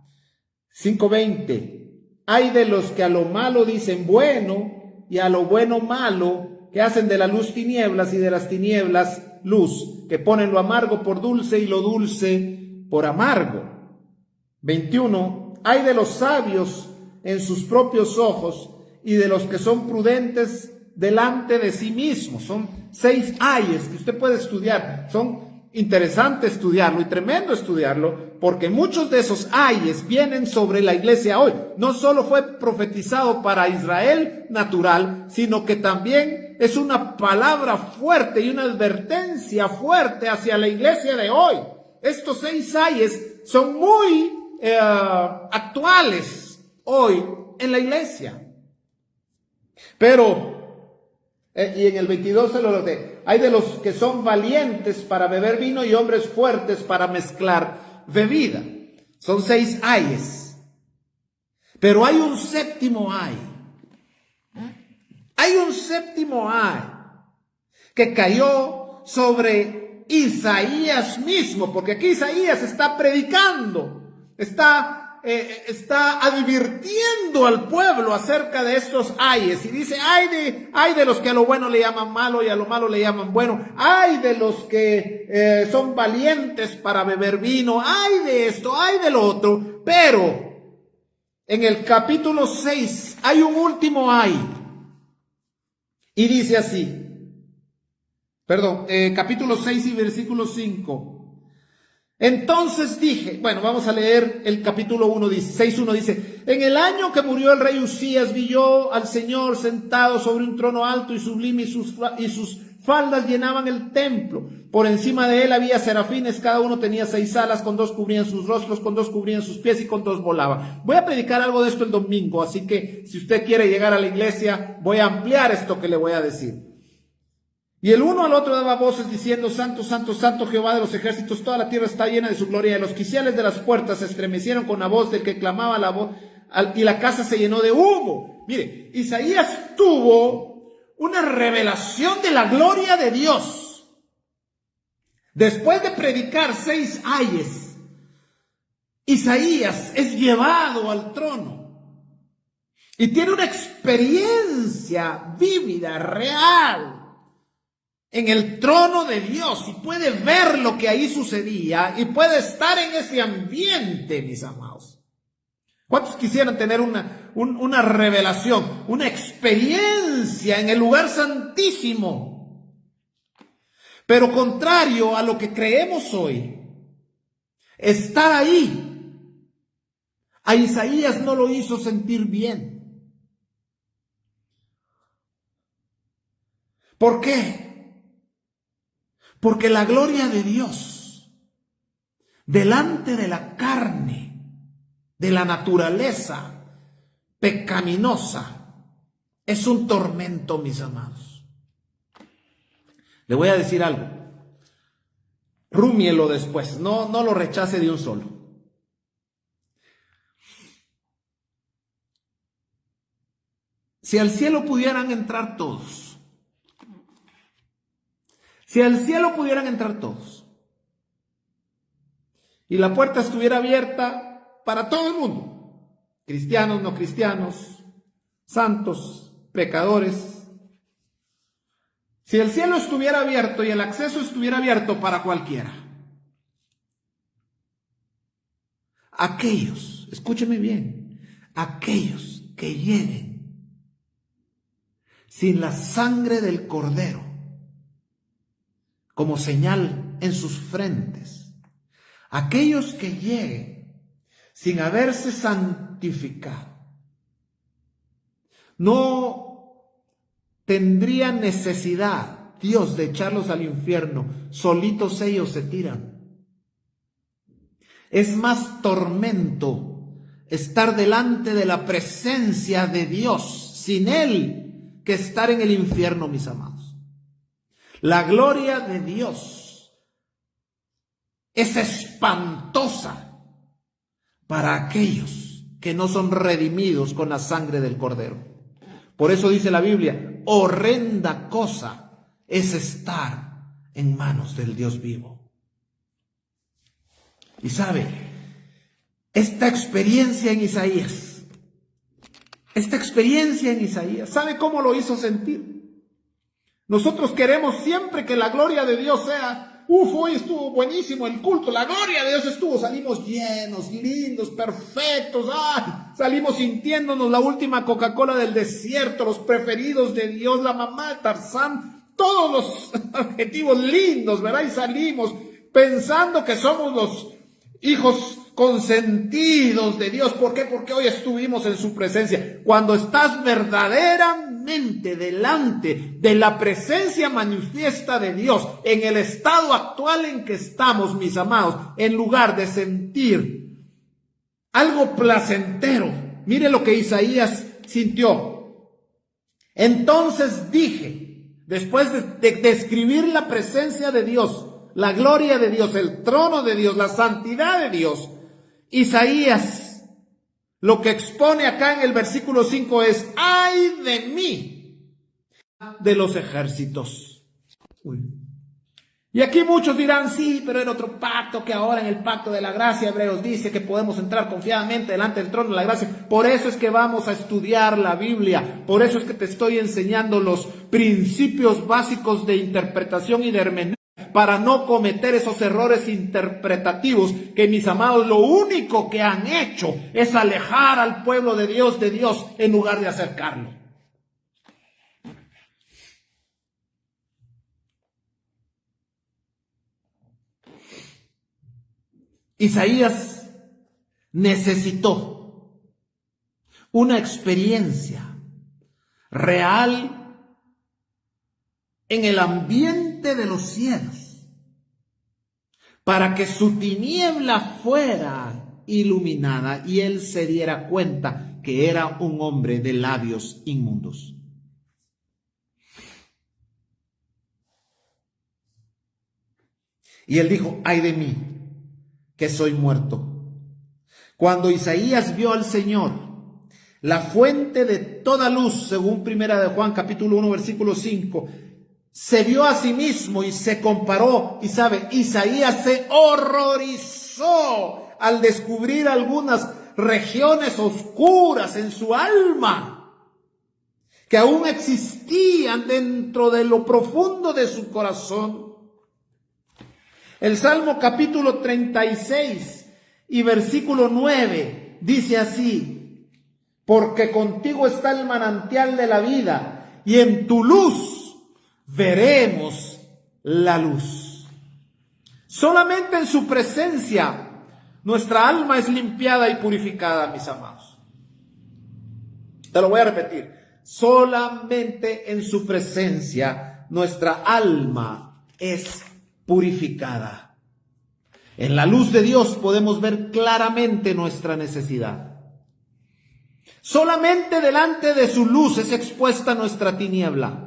5:20. Ay de los que a lo malo dicen bueno y a lo bueno malo, que hacen de la luz tinieblas y de las tinieblas luz, que ponen lo amargo por dulce y lo dulce por amargo. 21. Ay de los sabios en sus propios ojos y de los que son prudentes delante de sí mismos. Son 6 ayes que usted puede estudiar. Son interesante estudiarlo y tremendo estudiarlo, porque muchos de esos ayes vienen sobre la iglesia hoy. No solo fue profetizado para Israel natural, sino que también es una palabra fuerte y una advertencia fuerte hacia la iglesia de hoy. Estos 6 ayes son muy actuales hoy en la iglesia. Pero y en el 22 se lo noté. Hay de los que son valientes para beber vino y hombres fuertes para mezclar bebida. Son 6 ayes. Pero hay un séptimo ay. Hay un séptimo ay que cayó sobre Isaías mismo, porque aquí Isaías está predicando, está advirtiendo al pueblo acerca de estos ayes y dice: ay de los que a lo bueno le llaman malo y a lo malo le llaman bueno, ay de los que son valientes para beber vino, ay de esto, ay de lo otro. Pero en el capítulo 6 hay un último ay y dice así, capítulo 6 y versículo 5. Entonces dije, bueno, vamos a leer el capítulo 1, 6:1 dice: en el año que murió el rey Usías, vi yo al Señor sentado sobre un trono alto y sublime, y sus faldas llenaban el templo. Por encima de él había serafines, cada uno tenía 6 alas, con 2 cubrían sus rostros, con 2 cubrían sus pies y con 2 volaban. Voy a predicar algo de esto el domingo, así que si usted quiere llegar a la iglesia, voy a ampliar esto que le voy a decir. Y el uno al otro daba voces diciendo: Santo, Santo, Santo Jehová de los ejércitos, toda la tierra está llena de su gloria. Y los quiciales de las puertas se estremecieron con la voz del que clamaba la voz, y la casa se llenó de humo. Mire, Isaías tuvo una revelación de la gloria de Dios. Después de predicar 6 ayes, Isaías es llevado al trono y tiene una experiencia vívida, real, en el trono de Dios, y puede ver lo que ahí sucedía y puede estar en ese ambiente, mis amados. ¿Cuántos quisieran tener una revelación, una experiencia en el lugar santísimo? Pero contrario a lo que creemos hoy, estar ahí a Isaías no lo hizo sentir bien. ¿Por qué? Porque la gloria de Dios delante de la carne, de la naturaleza pecaminosa, es un tormento, mis amados. Le voy a decir algo. Rúmielo después, no lo rechace de un solo. Si al cielo pudieran entrar todos, si al cielo pudieran entrar todos y la puerta estuviera abierta para todo el mundo, cristianos, no cristianos, santos, pecadores. Si el cielo estuviera abierto y el acceso estuviera abierto para cualquiera, aquellos, escúcheme bien, aquellos que lleguen sin la sangre del Cordero como señal en sus frentes, aquellos que lleguen sin haberse santificado, no tendría necesidad Dios de echarlos al infierno, solitos ellos se tiran. Es más tormento estar delante de la presencia de Dios sin Él que estar en el infierno, mis amados. La gloria de Dios es espantosa para aquellos que no son redimidos con la sangre del Cordero. Por eso dice la Biblia, horrenda cosa es estar en manos del Dios vivo. Y sabe, esta experiencia en Isaías, ¿sabe cómo lo hizo sentir? Nosotros queremos siempre que la gloria de Dios sea, hoy estuvo buenísimo el culto, la gloria de Dios estuvo, salimos llenos, lindos, perfectos, salimos sintiéndonos la última Coca-Cola del desierto, los preferidos de Dios, la mamá de Tarzán, todos los adjetivos lindos, ¿verdad? Y salimos pensando que somos los hijos consentidos de Dios. ¿Por qué? Porque hoy estuvimos en su presencia. Cuando estás verdaderamente delante de la presencia manifiesta de Dios, en el estado actual en que estamos, mis amados, en lugar de sentir algo placentero, mire lo que Isaías sintió. Entonces dije, después de describir la presencia de Dios, la gloria de Dios, el trono de Dios, la santidad de Dios, Isaías lo que expone acá en el versículo 5 es: ¡ay de mí, de los ejércitos! Y aquí muchos dirán, sí, pero era otro pacto, que ahora en el pacto de la gracia, Hebreos dice que podemos entrar confiadamente delante del trono de la gracia. Por eso es que vamos a estudiar la Biblia, por eso es que te estoy enseñando los principios básicos de interpretación y de hermenéutica, para no cometer esos errores interpretativos que, mis amados, lo único que han hecho es alejar al pueblo de Dios en lugar de acercarlo. Isaías necesitó una experiencia real en el ambiente de los cielos para que su tiniebla fuera iluminada y él se diera cuenta que era un hombre de labios inmundos. Y él dijo: ¡ay de mí, que soy muerto! Cuando Isaías vio al Señor, la fuente de toda luz, según Primera de Juan capítulo 1 versículo 5, se vio a sí mismo y se comparó. Y sabe, Isaías se horrorizó al descubrir algunas regiones oscuras en su alma que aún existían dentro de lo profundo de su corazón. El Salmo capítulo 36 y versículo 9 dice así: porque contigo está el manantial de la vida, y en tu luz veremos la luz. Solamente en su presencia nuestra alma es limpiada y purificada, mis amados. Te lo voy a repetir. Solamente en su presencia nuestra alma es purificada. En la luz de Dios podemos ver claramente nuestra necesidad. Solamente delante de su luz es expuesta nuestra tiniebla.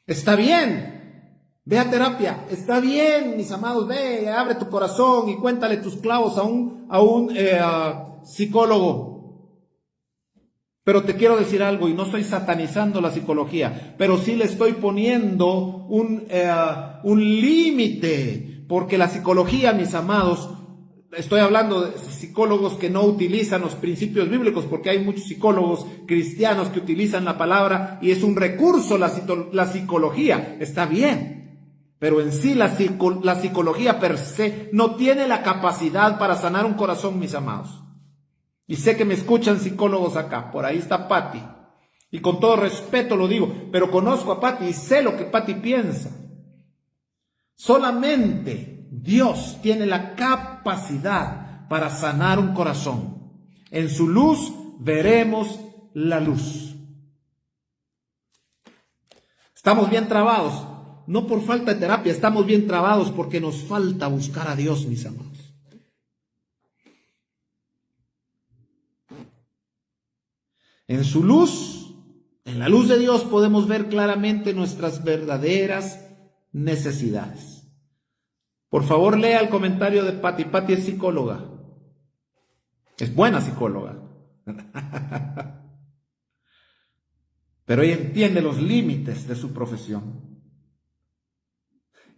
Está bien, ve a terapia, está bien, mis amados, ve, abre tu corazón y cuéntale tus clavos a un psicólogo. Pero te quiero decir algo, y no estoy satanizando la psicología, pero sí le estoy poniendo un límite, porque la psicología, mis amados, estoy hablando de psicólogos que no utilizan los principios bíblicos, porque hay muchos psicólogos cristianos que utilizan la palabra y es un recurso la psicología, está bien, pero en sí la psicología per se no tiene la capacidad para sanar un corazón, mis amados. Y sé que me escuchan psicólogos acá, por ahí está Patti, y con todo respeto lo digo, pero conozco a Patti y sé lo que Patti piensa. Solamente Dios tiene la capacidad para sanar un corazón. En su luz veremos la luz. Estamos bien trabados, no por falta de terapia, estamos bien trabados porque nos falta buscar a Dios, mis amados. En su luz, en la luz de Dios podemos ver claramente nuestras verdaderas necesidades. Por favor, lea el comentario de Patti. Patti es psicóloga. Es buena psicóloga. Pero ella entiende los límites de su profesión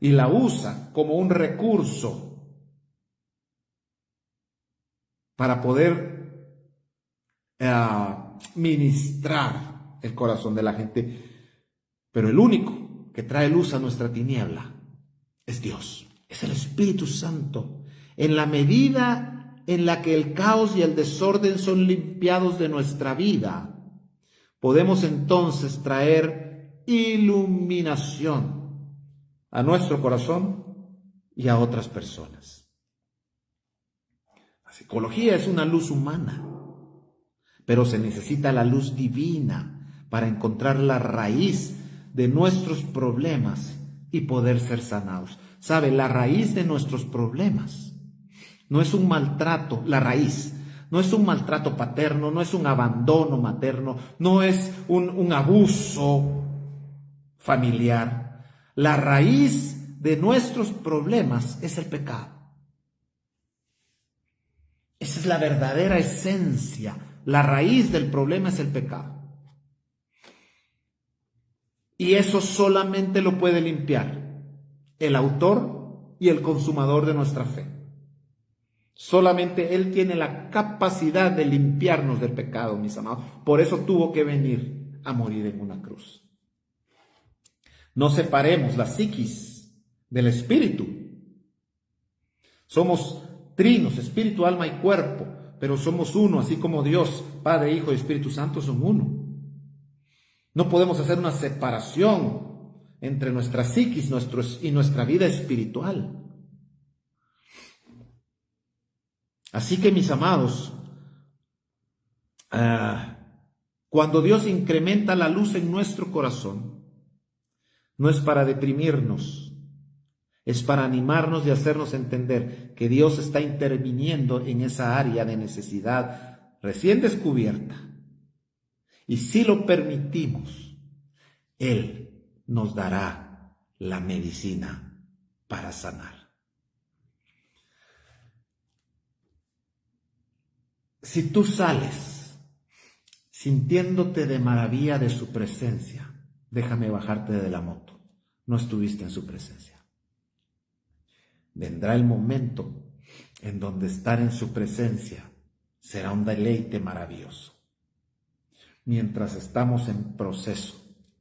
y la usa como un recurso para poder ministrar el corazón de la gente. Pero el único que trae luz a nuestra tiniebla es Dios, es el Espíritu Santo. En la medida en la que el caos y el desorden son limpiados de nuestra vida, podemos entonces traer iluminación a nuestro corazón y a otras personas. La psicología es una luz humana, pero se necesita la luz divina para encontrar la raíz de nuestros problemas y poder ser sanados. ¿Sabe? La raíz de nuestros problemas no es un maltrato, la raíz no es un maltrato paterno, no es un abandono materno, no es un abuso familiar. La raíz de nuestros problemas es el pecado. Esa es la verdadera esencia. La raíz del problema es el pecado. Y eso solamente lo puede limpiar el autor y el consumador de nuestra fe. Solamente Él tiene la capacidad de limpiarnos del pecado, mis amados. Por eso tuvo que venir a morir en una cruz. No separemos la psiquis del espíritu. Somos trinos, espíritu, alma y cuerpo, pero somos uno, así como Dios, Padre, Hijo y Espíritu Santo son uno. No podemos hacer una separación entre nuestra psiquis y nuestra vida espiritual. Así que, mis amados, cuando Dios incrementa la luz en nuestro corazón, no es para deprimirnos, es para animarnos y hacernos entender que Dios está interviniendo en esa área de necesidad recién descubierta. Y si lo permitimos, Él nos dará la medicina para sanar. Si tú sales sintiéndote de maravilla de su presencia, déjame bajarte de la moto. No estuviste en su presencia. Vendrá el momento en donde estar en su presencia será un deleite maravilloso. Mientras estamos en proceso,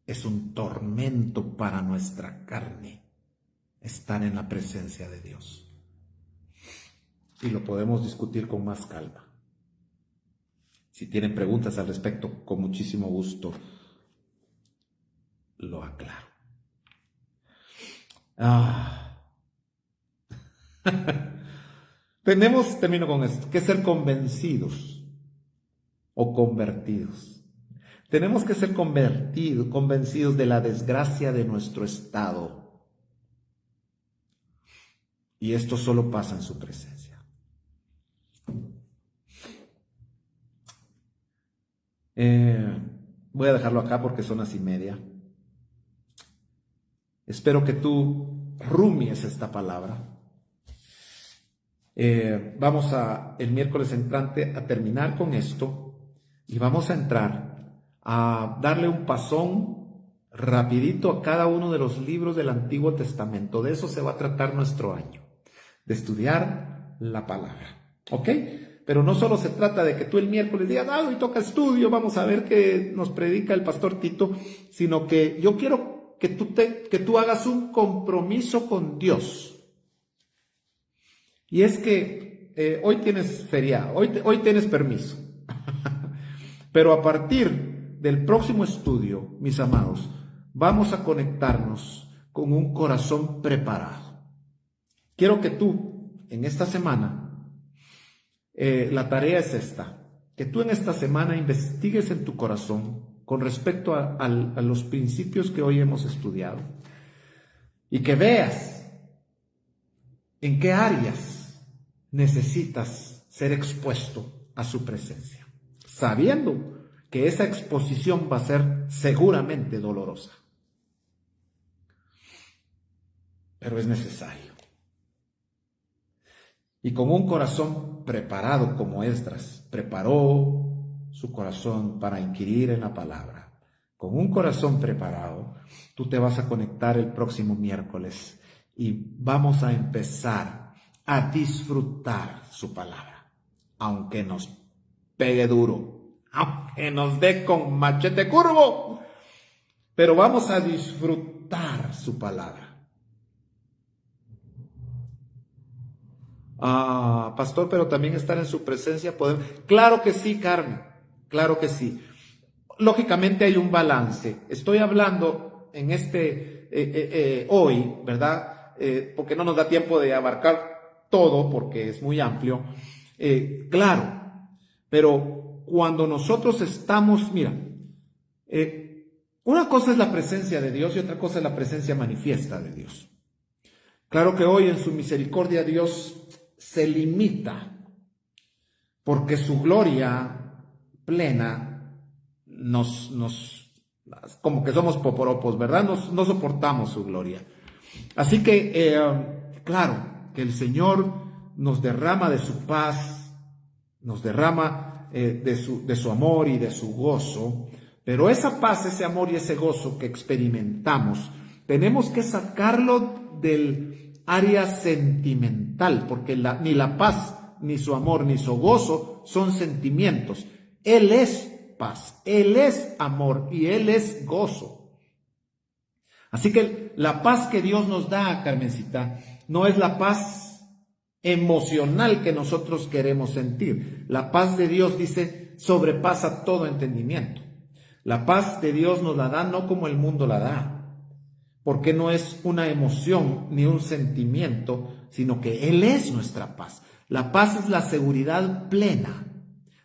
es un tormento para nuestra carne estar en la presencia de Dios. Y lo podemos discutir con más calma. Si tienen preguntas al respecto, con muchísimo gusto lo aclaro. Termino con esto, que ser convencidos o convertidos. Tenemos que ser convencidos de la desgracia de nuestro estado. Y esto solo pasa en su presencia. Voy a dejarlo acá porque son 1:30. Espero que tú rumies esta palabra. Vamos el miércoles entrante a terminar con esto y vamos a entrar a darle un pasón rapidito a cada uno de los libros del Antiguo Testamento. De eso se va a tratar nuestro año, de estudiar la palabra. ¿Ok? Pero no solo se trata de que tú el miércoles digas, hoy toca estudio, vamos a ver qué nos predica el pastor Tito, sino que yo quiero que tú hagas un compromiso con Dios. Y es que hoy tienes feriado, hoy tienes permiso. Pero a partir del próximo estudio, mis amados, vamos a conectarnos con un corazón preparado. Quiero que tú, en esta semana, la tarea es esta, que tú en esta semana investigues en tu corazón con respecto a los principios que hoy hemos estudiado y que veas en qué áreas necesitas ser expuesto a su presencia, sabiendo que esa exposición va a ser seguramente dolorosa, pero es necesario. Y con un corazón preparado como Esdras preparó su corazón para inquirir en la palabra, con un corazón preparado, tú te vas a conectar el próximo miércoles y vamos a empezar a disfrutar su palabra, aunque nos pegue duro, aunque nos dé con machete curvo, pero vamos a disfrutar su palabra. Pastor, pero también estar en su presencia podemos. Claro que sí, Carmen, claro que sí. Lógicamente hay un balance. Estoy hablando en hoy, ¿verdad? Porque no nos da tiempo de abarcar todo, porque es muy amplio. Claro, pero cuando nosotros estamos, mira, una cosa es la presencia de Dios y otra cosa es la presencia manifiesta de Dios. Claro que hoy en su misericordia Dios se limita porque su gloria plena nos como que somos poporopos, ¿verdad? No soportamos su gloria. Así que, claro, que el Señor nos derrama de su paz, nos derrama de su amor y de su gozo, pero esa paz, ese amor y ese gozo que experimentamos, tenemos que sacarlo del área sentimental, porque ni la paz, ni su amor, ni su gozo son sentimientos. Él es paz, Él es amor y Él es gozo. Así que la paz que Dios nos da, Carmencita, no es la paz emocional que nosotros queremos sentir. La paz de Dios, dice, sobrepasa todo entendimiento. La paz de Dios nos la da no como el mundo la da, porque no es una emoción ni un sentimiento, sino que Él es nuestra paz. La paz es la seguridad plena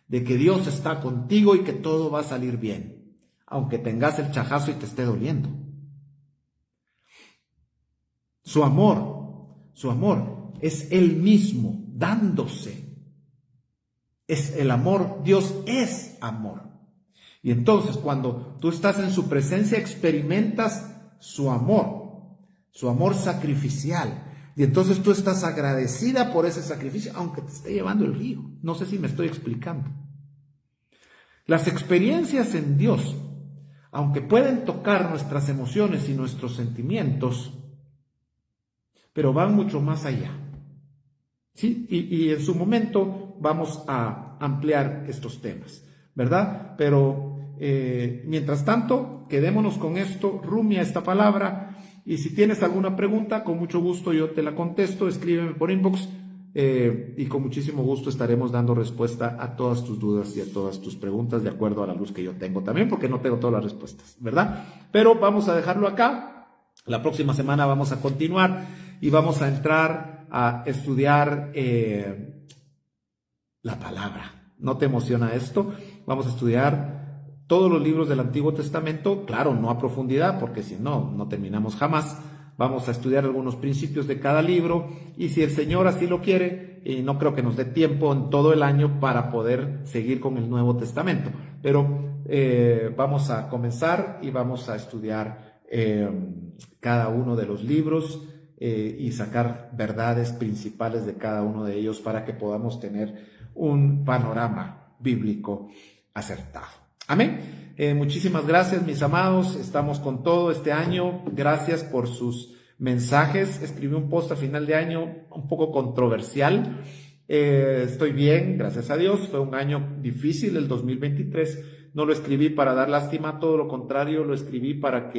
de que Dios está contigo y que todo va a salir bien, aunque tengas el chajazo y te esté doliendo. Su amor es Él mismo dándose. Es el amor, Dios es amor. Y entonces cuando tú estás en su presencia experimentas su amor sacrificial. Y entonces tú estás agradecida por ese sacrificio, aunque te esté llevando el río. No sé si me estoy explicando. Las experiencias en Dios, aunque pueden tocar nuestras emociones y nuestros sentimientos, pero van mucho más allá. ¿Sí? Y en su momento vamos a ampliar estos temas, ¿verdad? Pero mientras tanto, quedémonos con esto, rumia esta palabra, y si tienes alguna pregunta, con mucho gusto yo te la contesto, escríbeme por inbox, y con muchísimo gusto estaremos dando respuesta a todas tus dudas y a todas tus preguntas, de acuerdo a la luz que yo tengo también, porque no tengo todas las respuestas, ¿verdad? Pero vamos a dejarlo acá. La próxima semana vamos a continuar y vamos a entrar a estudiar la palabra. ¿No te emociona esto? Vamos a estudiar todos los libros del Antiguo Testamento, claro, no a profundidad, porque si no, no terminamos jamás. Vamos a estudiar algunos principios de cada libro, y si el Señor así lo quiere, y no creo que nos dé tiempo en todo el año para poder seguir con el Nuevo Testamento, pero vamos a comenzar y vamos a estudiar cada uno de los libros y sacar verdades principales de cada uno de ellos para que podamos tener un panorama bíblico acertado. Amén. Muchísimas gracias, mis amados. Estamos con todo este año. Gracias por sus mensajes. Escribí un post a final de año un poco controversial, Estoy bien, gracias a Dios. Fue un año difícil el 2023. No lo escribí para dar lástima, todo lo contrario, lo escribí para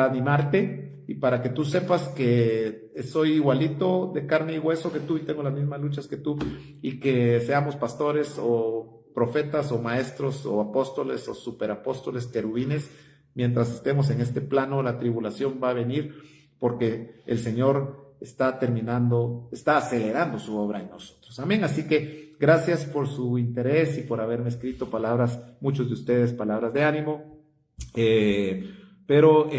animarte y para que tú sepas que soy igualito de carne y hueso que tú y tengo las mismas luchas que tú, y que seamos pastores o profetas o maestros o apóstoles o superapóstoles, querubines, mientras estemos en este plano, la tribulación va a venir porque el Señor está acelerando su obra en nosotros. Amén. Así que gracias por su interés y por haberme escrito palabras, muchos de ustedes, palabras de ánimo. Pero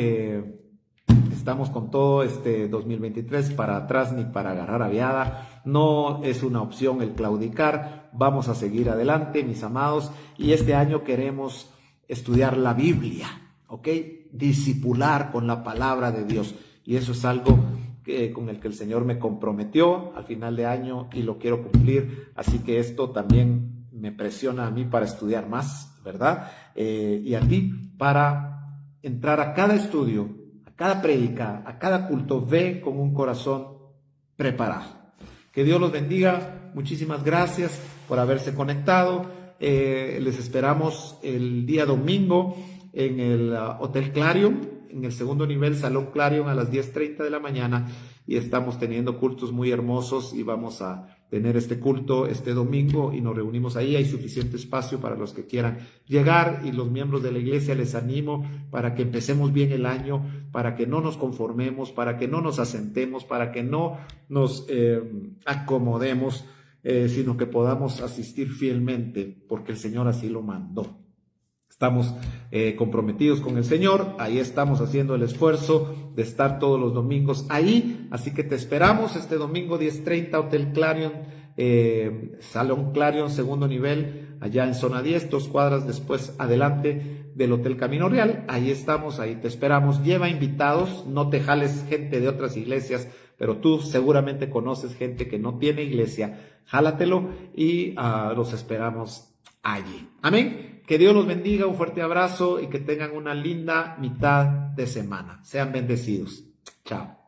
estamos con todo este 2023, para atrás ni para agarrar aviada. No es una opción el claudicar. Vamos a seguir adelante, mis amados. Y este año queremos estudiar la Biblia, ¿ok? Discipular con la palabra de Dios. Y eso es algo con el que el Señor me comprometió al final de año y lo quiero cumplir. Así que esto también me presiona a mí para estudiar más, ¿verdad? Y a ti para entrar a cada estudio, a cada prédica, a cada culto. Ve con un corazón preparado. Que Dios los bendiga. Muchísimas gracias por haberse conectado. Les esperamos el día domingo en el Hotel Clarion, en el segundo nivel, Salón Clarion, a las 10:30 de la mañana, y estamos teniendo cultos muy hermosos y vamos a tener este culto este domingo y nos reunimos ahí. Hay suficiente espacio para los que quieran llegar, y los miembros de la iglesia les animo para que empecemos bien el año, para que no nos conformemos, para que no nos asentemos, para que no nos acomodemos, sino que podamos asistir fielmente porque el Señor así lo mandó. Estamos comprometidos con el Señor, ahí estamos haciendo el esfuerzo de estar todos los domingos ahí, así que te esperamos este domingo 10:30, Hotel Clarion, Salón Clarion, segundo nivel, allá en zona 10, 2 cuadras después adelante del Hotel Camino Real. Ahí estamos, ahí te esperamos. Lleva invitados, no te jales gente de otras iglesias, pero tú seguramente conoces gente que no tiene iglesia, jálatelo y los esperamos allí. Amén. Que Dios los bendiga, un fuerte abrazo y que tengan una linda mitad de semana. Sean bendecidos. Chao.